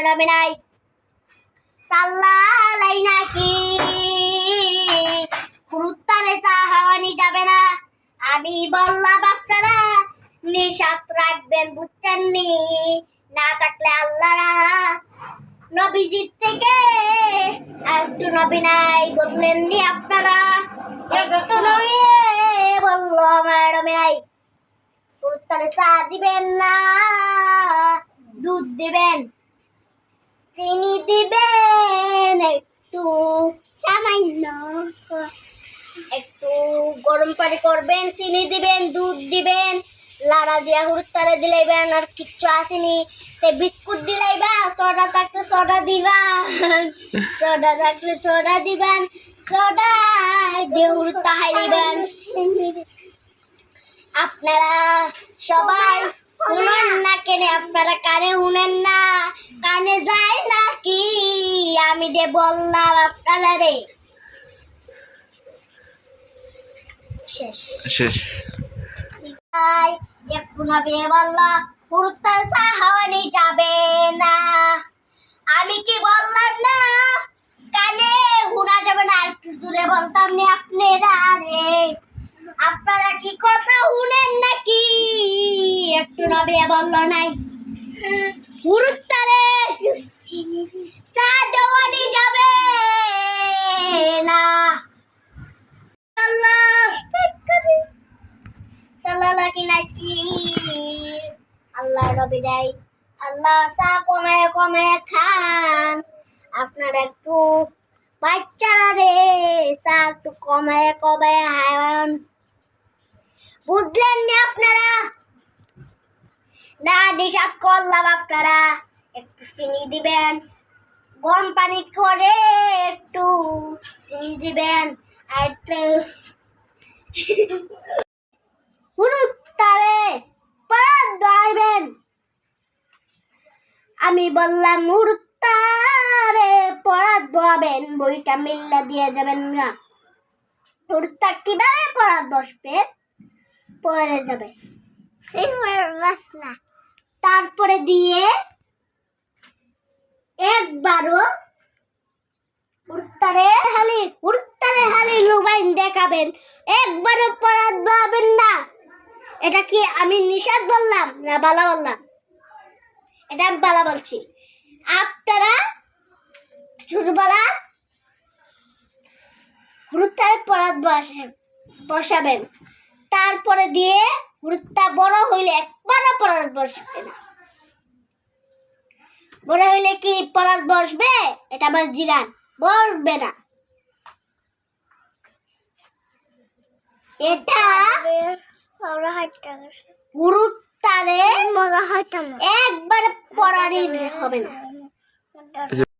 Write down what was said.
রবি নাই সাল্লাই নাকি গুরুত্বারে চা হাওয়ানি যাবে না। আমি বললাম আপনারা নিশাত রাখবেন, বুঝছেন নি? না থাকলে আল্লাহরা নবীজির থেকে একটু নবী নাই বললেন নি আপনারা? একটু নবী বললো আমার নবী নাই। গুরুত্বারে চা দিবেন না, দুধ দিবেন, চিনি দিবেন, একটু সামান্য একটু গরম পানি করবেন, চিনি দিবেন, দুধ দিবেন, লাড়া দিয়া গুরুত্বারে দিলাইবেন। আর কিচ্ছু আসেনি তে বিস্কুট দিলাইবা, সোডা থাকলে সোডা দিবেন, সোডা থাকলে সোডা দিবেন, সোডা দিয়ে গুরুত্বা খাইলিবেন। আপনারা সবাই শুনেন না কেন? আপনারা কানে শুনেন না? কানে যায় না কি? আমি যে বললাম আপনারা রে। শেষ শেষ। একটু নবী বললো গুরুত্বের চা হাওয়ানি যাবে না। আমি কি বললাম না? কানে শোনা যাবে না। একটু জোরে বলতাম না আপনারা রে। আপনারা কি কথা শুনেন নাকি? একটু নবী বললো নাই গুরুত্বারে চা দেওয়ানি যাবে না। নাকি আল্লাহ নবী দেয়, আল্লাহ চা কমে কমে খান। আপনারা একটু বাচ্চারা রে চা একটু কমে কমে খান, বুঝলেন না আপনারা? না নিষেধ করলাম আপনারা একটু চিনি দিবেন, গরম পানি করে একটু চিনি দিবেন, আর একটু গুরুত্বারে পরাত ধরবেন। আমি বললাম গুরুত্বারে পরাত ধরবেন, বইটা মিল্লা দিয়ে যাবেন না। গুরুত্বা কিভাবে পরাত বসবে? পরে যাবে, তারপরে দিয়ে একবারও গুরুত্বারে হালি লুবাইন দেখাবেন, একবারও পরাত ধরবেন না। এটা কি আমি নিষেধ বললাম না বালা বললাম? এটা আমি বালা বলছি। আপনারা শুধু বলা গুরুত্বের পরাত বসাবেন, তারপরে দিয়ে গুরুত্ব বড় হইলে একবারও পরাত বসবে না। বড় হইলে কি পরাত বসবে? এটা আমার জিগান, বসবে না। এটা গুরুত্বারে একবার পরানি হবে না।